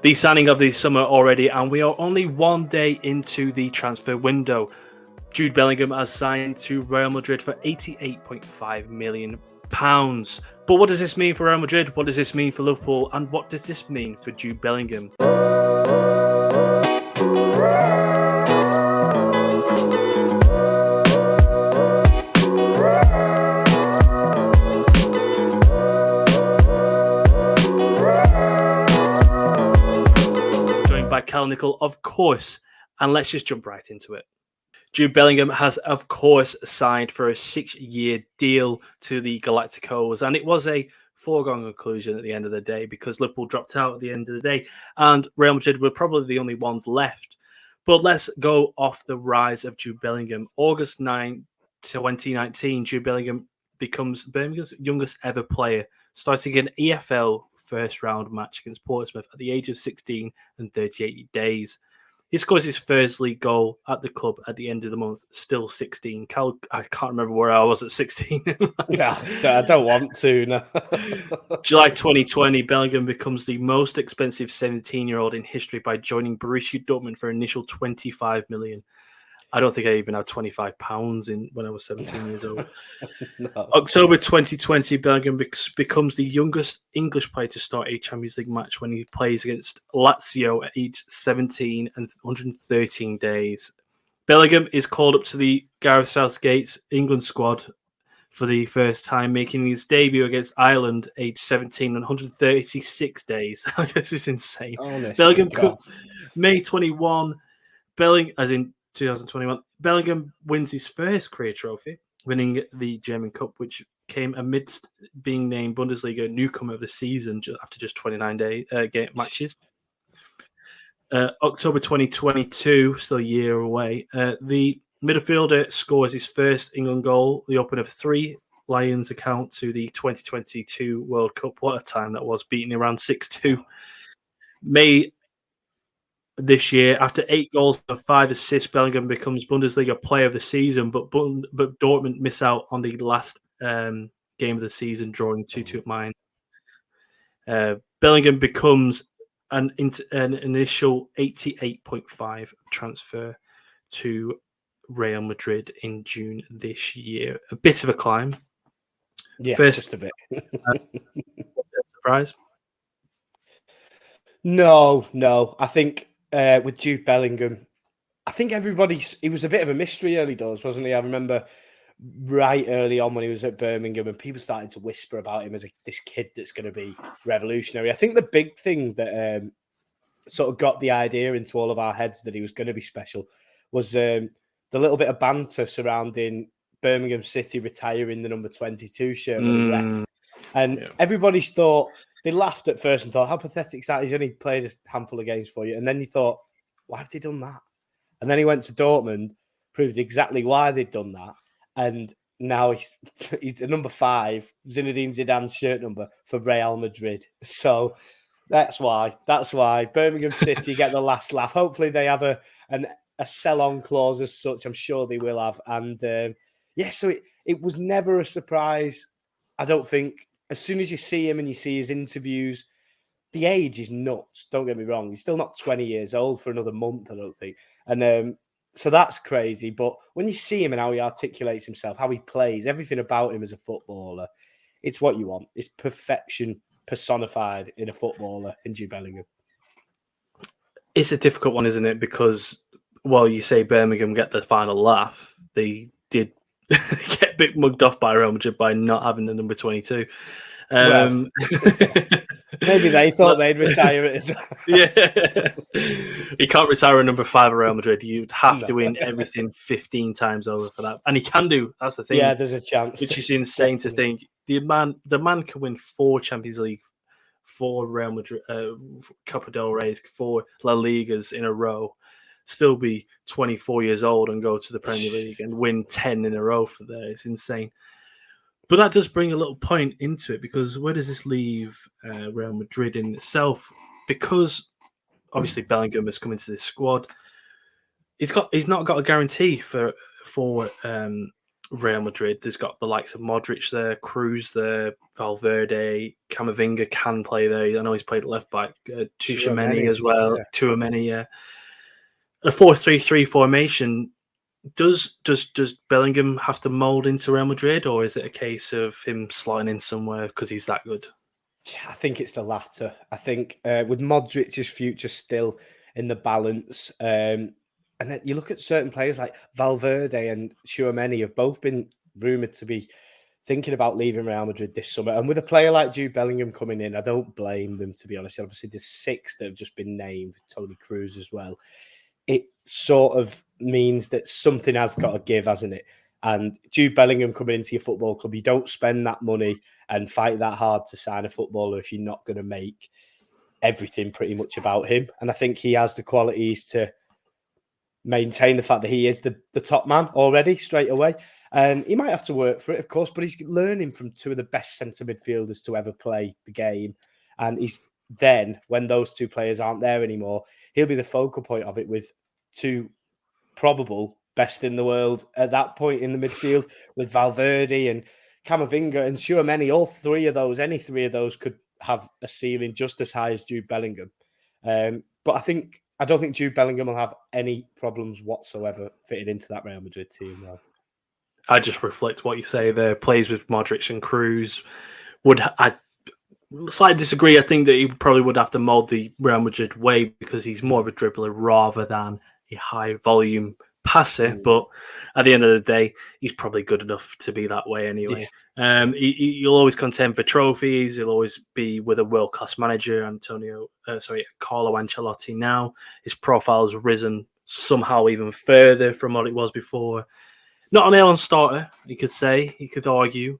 The signing of the summer already, and we are only 1 day into the transfer window. Jude Bellingham has signed to Real Madrid for £88.5 million. But what does this mean for Real Madrid? What does this mean for Liverpool? And what does this mean for Jude Bellingham? Joined by Cal Nicol, of course, and let's just jump right into it. Jude Bellingham has, of course, signed for a 6-year deal to the Galacticos, and it was a foregone conclusion at the end of the day because Liverpool dropped out at the end of the day, and Real Madrid were probably the only ones left. But let's go off the rise of Jude Bellingham. August 9, 2019, Jude Bellingham becomes Birmingham's youngest ever player, starting an EFL first-round match against Portsmouth at the age of 16 and 38 days. He scores his first league goal at the club at the end of the month, still 16. Cal, I can't remember where I was at 16. No, I don't want to. No. July 2020, Bellingham becomes the most expensive 17-year-old in history by joining Borussia Dortmund for an initial £25 million. I don't think I even had £25 when I was 17 years old. No. October 2020, Bellingham becomes the youngest English player to start a Champions League match when he plays against Lazio at age 17 and 113 days. Bellingham is called up to the Gareth Southgate's England squad for the first time, making his debut against Ireland, age 17 and 136 days. I guess it's insane. Bellingham, May 21, as in 2021, Bellingham wins his first career trophy, winning the German Cup, which came amidst being named Bundesliga newcomer of the season after just 29 game matches. October 2022, still a year away, the midfielder scores his first England goal, the opener of 3 Lions account to the 2022 World Cup. What a time that was, beating around 6-2. May this year, after 8 goals and 5 assists, Bellingham becomes Bundesliga Player of the Season, but Dortmund miss out on the last game of the season, drawing 2-2 at Mainz. Bellingham becomes an initial 88.5 transfer to Real Madrid in June this year. A bit of a climb. Yeah, just a bit. Surprise? No. I think with Jude Bellingham, I think he was a bit of a mystery early doors, wasn't he? I remember right early on when he was at Birmingham and people started to whisper about him as this kid that's going to be revolutionary. I think the big thing that sort of got the idea into all of our heads that he was going to be special was the little bit of banter surrounding Birmingham City retiring the number 22 shirt when he left. And everybody's thought, they laughed at first and thought, how pathetic is that? He's only played a handful of games for you. And then you thought, why have they done that? And then he went to Dortmund, proved exactly why they'd done that. And now he's the number 5, Zinedine Zidane's shirt number for Real Madrid. So that's why. Birmingham City get the last laugh. Hopefully they have a sell-on clause as such. I'm sure they will have. And so it was never a surprise. I don't think. As soon as you see him and you see his interviews, the age is nuts. Don't get me wrong. He's still not 20 years old for another month, I don't think. And so that's crazy. But when you see him and how he articulates himself, how he plays, everything about him as a footballer, it's what you want. It's perfection personified in a footballer in Jude Bellingham. It's a difficult one, isn't it? Because while you say Birmingham get the final laugh, they did get a bit mugged off by Real Madrid by not having the number 22. Maybe they thought they'd retire it as well. Yeah. You can't retire a number 5 at Real Madrid. You'd have to win everything 15 times over for that. And he can do. That's the thing. Yeah, there's a chance. Which is insane to think. The man can win 4 Champions League, 4 Real Madrid, Copa del Rey, 4 La Ligas in a row, still be 24 years old and go to the Premier League and win 10 in a row for there. It's insane. But that does bring a little point into it, because where does this leave Real Madrid in itself? Because obviously Bellingham has come into this squad. He's not got a guarantee for Real Madrid. There's got the likes of Modric there, Cruz there, Valverde, Camavinga can play there. I know he's played at left back. Tchouaméni as well. Yeah. Tchouaméni, yeah. A 4-3-3 formation. Does Bellingham have to mould into Real Madrid, or is it a case of him slotting in somewhere because he's that good? I think it's the latter. I think with Modric's future still in the balance, and then you look at certain players like Valverde and Tchouaméni have both been rumoured to be thinking about leaving Real Madrid this summer. And with a player like Jude Bellingham coming in, I don't blame them, to be honest. Obviously, there's 6 that have just been named, Toni Kroos as well. It sort of means that something has got to give, hasn't it? And Jude Bellingham coming into your football club, you don't spend that money and fight that hard to sign a footballer if you're not going to make everything pretty much about him. And I think he has the qualities to maintain the fact that he is the top man already straight away. And he might have to work for it, of course, but he's learning from 2 of the best centre midfielders to ever play the game. And he's then, when those 2 players aren't there anymore, he'll be the focal point of it with 2 probable best in the world at that point in the midfield with Valverde and Camavinga and Tchouaméni. All 3 of those, any 3 of those could have a ceiling just as high as Jude Bellingham. But I don't think Jude Bellingham will have any problems whatsoever fitting into that Real Madrid team now. I just reflect what you say there. Plays with Modric and Cruz. I slightly disagree. I think that he probably would have to mould the Real Madrid way because he's more of a dribbler rather than a high volume passer. But at the end of the day, he's probably good enough to be that way anyway. Yeah. He'll always contend for trophies. He'll always be with a world class manager, Carlo Ancelotti. Now his profile has risen somehow even further from what it was before. Not an Allen starter, you could argue,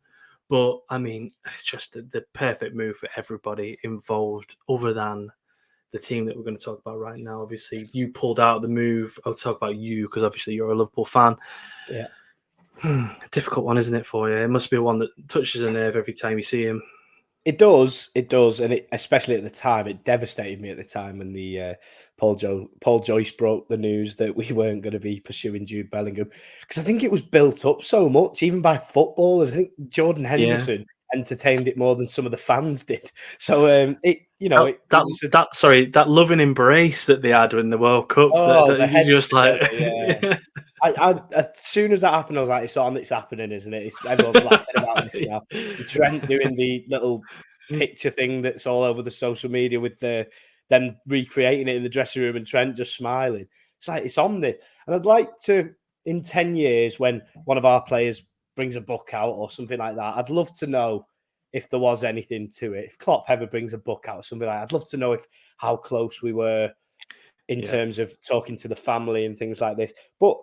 but I mean, it's just the perfect move for everybody involved, other than the team that we're going to talk about right now. Obviously, if you pulled out the move, I'll talk about you because obviously you're a Liverpool fan. Yeah. Difficult one, isn't it, for you? It must be one that touches a nerve every time you see him. It does, and especially at the time, it devastated me at the time when the Paul Joyce broke the news that we weren't going to be pursuing Jude Bellingham, because I think it was built up so much, even by footballers. I think Jordan Henderson entertained it more than some of the fans did. So that loving embrace that they had in the World Cup. I as soon as that happened, I was like, it's on, it's happening, isn't it? Everyone's laughing about this now. Trent doing the little picture thing that's all over the social media with them recreating it in the dressing room and Trent just smiling. It's like, it's on this. And I'd like to, in 10 years, when one of our players brings a book out or something like that, I'd love to know if there was anything to it. If Klopp ever brings a book out or something like that, I'd love to know how close we were in terms of talking to the family and things like this. But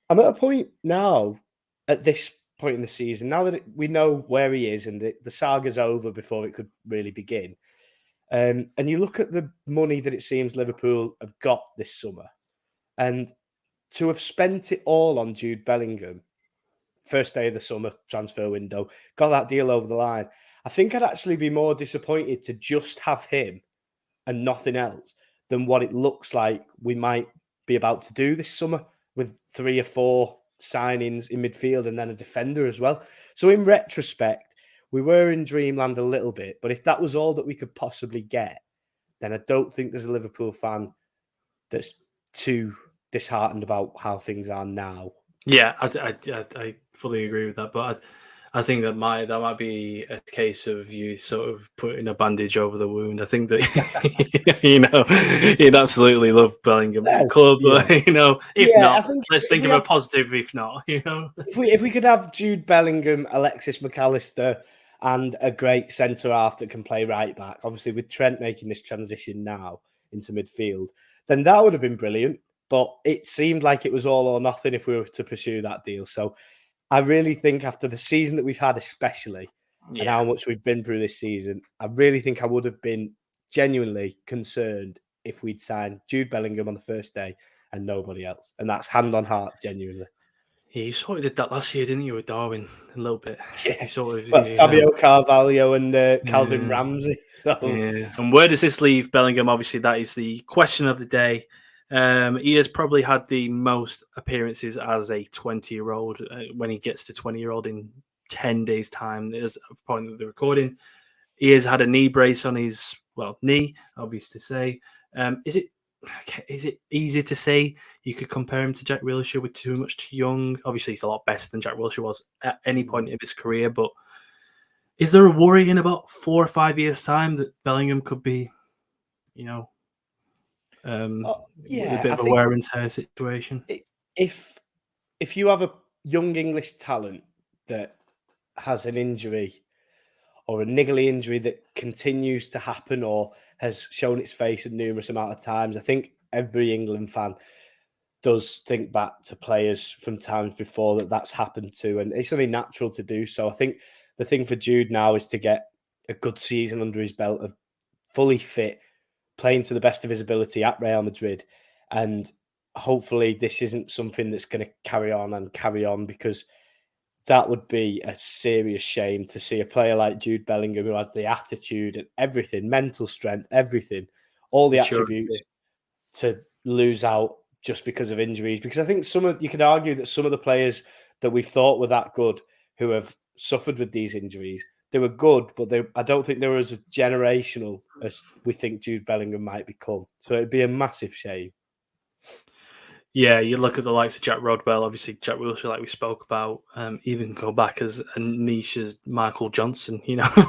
I'm at a point now, at this point in the season, now that we know where he is and the saga's over before it could really begin, and you look at the money that it seems Liverpool have got this summer, and to have spent it all on Jude Bellingham, first day of the summer transfer window, got that deal over the line, I think I'd actually be more disappointed to just have him and nothing else than what it looks like we might be about to do this summer, with 3 or 4 signings in midfield and then a defender as well. So in retrospect, we were in dreamland a little bit, but if that was all that we could possibly get, then I don't think there's a Liverpool fan that's too disheartened about how things are now. Yeah, I fully agree with that, but I think that might be a case of you sort of putting a bandage over the wound. I think that you'd absolutely love Bellingham club, if not, let's think of a positive. If not, if we could have Jude Bellingham, Alexis McAllister, and a great centre half that can play right back, obviously with Trent making this transition now into midfield, then that would have been brilliant. But it seemed like it was all or nothing if we were to pursue that deal. So I really think after the season that we've had, especially, and how much we've been through this season, I really think I would have been genuinely concerned if we'd signed Jude Bellingham on the first day and nobody else. And that's hand on heart, genuinely. Yeah, you sort of did that last year, didn't you, with Darwin, a little bit? Yeah, Fabio Carvalho and Calvin Ramsey. So. Yeah. And where does this leave Bellingham? Obviously, that is the question of the day. He has probably had the most appearances as a 20-year-old when he gets to 20-year-old in 10 days' time. There's a point of the recording. He has had a knee brace on his knee, obvious to say. Is it easy to say you could compare him to Jack Wilshere with too much too young? Obviously, he's a lot better than Jack Wilshere was at any point in his career, but is there a worry in about 4 or 5 years' time that Bellingham could be, with a bit of a wear and tear situation? If you have a young English talent that has an injury or a niggly injury that continues to happen or has shown its face a numerous amount of times, I think every England fan does think back to players from times before that's happened to, and it's only natural to do so. I think the thing for Jude now is to get a good season under his belt of fully fit, playing to the best of his ability at Real Madrid, and hopefully this isn't something that's going to carry on, because that would be a serious shame to see a player like Jude Bellingham, who has the attitude and everything, mental strength, everything, all the attributes, to lose out just because of injuries. Because I think you could argue that some of the players that we thought were that good who have suffered with these injuries, they were good, but I don't think they were as generational as we think Jude Bellingham might become. So it'd be a massive shame. Yeah, you look at the likes of Jack Rodwell, obviously Jack Wilshere, like we spoke about, even go back as a niche as Michael Johnson,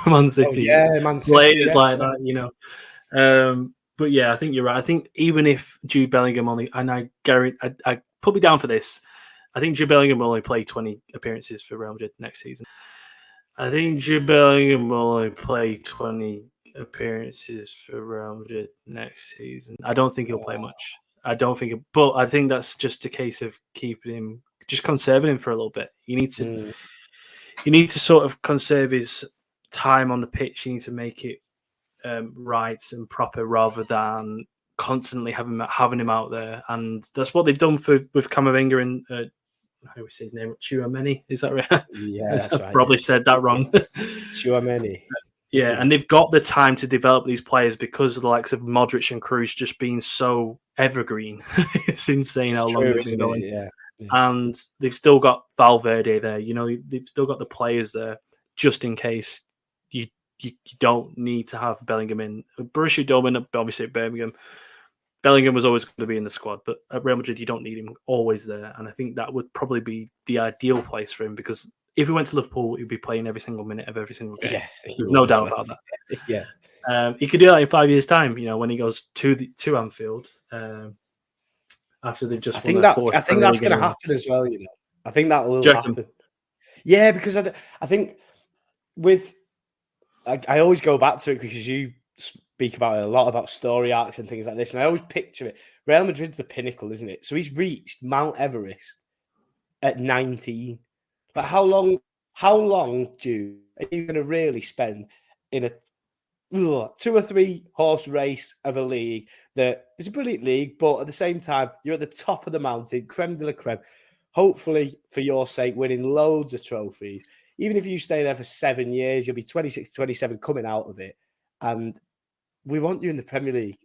Man City. Oh, yeah, Man City. Players like that, But yeah, I think you're right. I think even if Jude Bellingham I put me down for this, I think Jude Bellingham will only play 20 appearances for Real Madrid next season. I think Jude Bellingham will only play 20 appearances for Real Madrid next season. I don't think he'll play much. I don't think but I think that's just a case of keeping him, just conserving him for a little bit. You need to sort of conserve his time on the pitch. You need to make it right and proper rather than constantly having him out there. And that's what they've done with Camavinga and how do we say his name? Tchouaméni, is that right? Yeah, that's right. Probably said that wrong. Tchouaméni. Yeah, and they've got the time to develop these players because of the likes of Modric and Kroos just being so evergreen. It's insane how long they've been going. Yeah. And they've still got Valverde there. They've still got the players there just in case you don't need to have Bellingham in. Borussia Dortmund, obviously at Birmingham, Bellingham was always going to be in the squad, but at Real Madrid, you don't need him always there. And I think that would probably be the ideal place for him, because if he went to Liverpool, he'd be playing every single minute of every single game. Yeah, there's no doubt about that. Yeah, he could do that in 5 years' time. When he goes to Anfield after they've just. I think that's going to happen as well. I think that will happen. Yeah, because I think I always go back to it because you speak about it a lot, about story arcs and things like this, and I always picture it. Real Madrid's the pinnacle, isn't it? So he's reached Mount Everest at 19. Like how long, Jude, are you going to really spend in a 2 or 3 horse race of a league that is a brilliant league, but at the same time, you're at the top of the mountain, creme de la creme. Hopefully, for your sake, winning loads of trophies. Even if you stay there for 7 years, you'll be 26, 27 coming out of it. And we want you in the Premier League.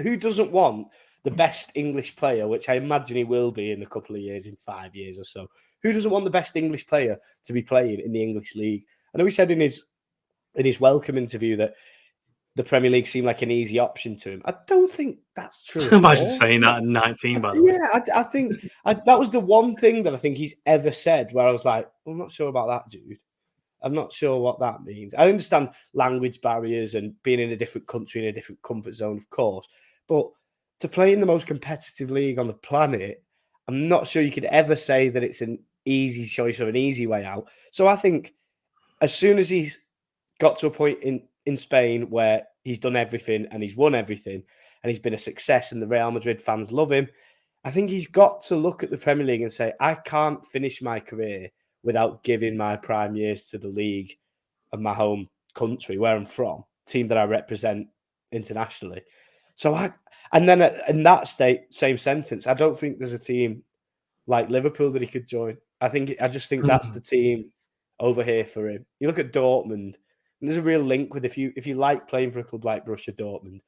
Who doesn't want the best English player, which I imagine he will be in a couple of years, in 5 years or so? Who doesn't want the best English player to be playing in the English league? I know he said in his welcome interview that the Premier League seemed like an easy option to him. I don't think that's true. Imagine saying that at 19, by the way. Yeah, I think that was the one thing that I think he's ever said where I was like, I'm not sure about that, dude. I'm not sure what that means. I understand language barriers and being in a different country, in a different comfort zone, of course. But to play in the most competitive league on the planet, I'm not sure you could ever say that it's an easy choice or an easy way out. So I think as soon as he's got to a point in Spain where he's done everything and he's won everything and he's been a success and the Real Madrid fans love him, I think he's got to look at the Premier League and say, I can't finish my career without giving my prime years to the league of my home country, where I'm from, team that I represent internationally. And then in that same sentence, I don't think there's a team like Liverpool that he could join. I just think that's the team over here for him. You look at Dortmund, and there's a real link with if you like playing for a club like Borussia Dortmund,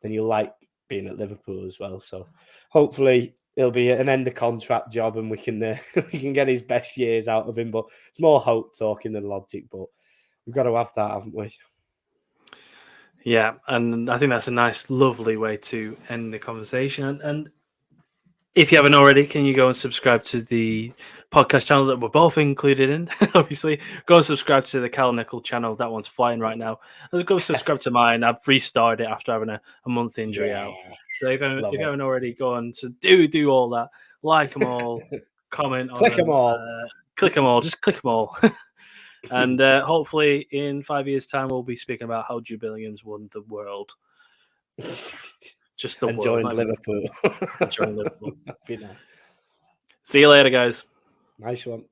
then you like being at Liverpool as well. So hopefully it'll be an end of contract job and we can we can get his best years out of him. But it's more hope talking than logic. But we've got to have that, haven't we? Yeah, and I think that's a nice, lovely way to end the conversation. And if you haven't already, can you go and subscribe to the podcast channel that we're both included in? Obviously, go and subscribe to the Cal Nickel channel. That one's flying right now. Let's go subscribe to mine. I've restarted it after having a month injury out. So if you haven't already, go on. So do all that. Like them all. Comment on Click them all. Click them all. Just click them all. And hopefully in 5 years' time, we'll be speaking about how Jude Bellingham's won the world. Just the and world. Join Liverpool. Join Liverpool. See you later, guys. Nice one.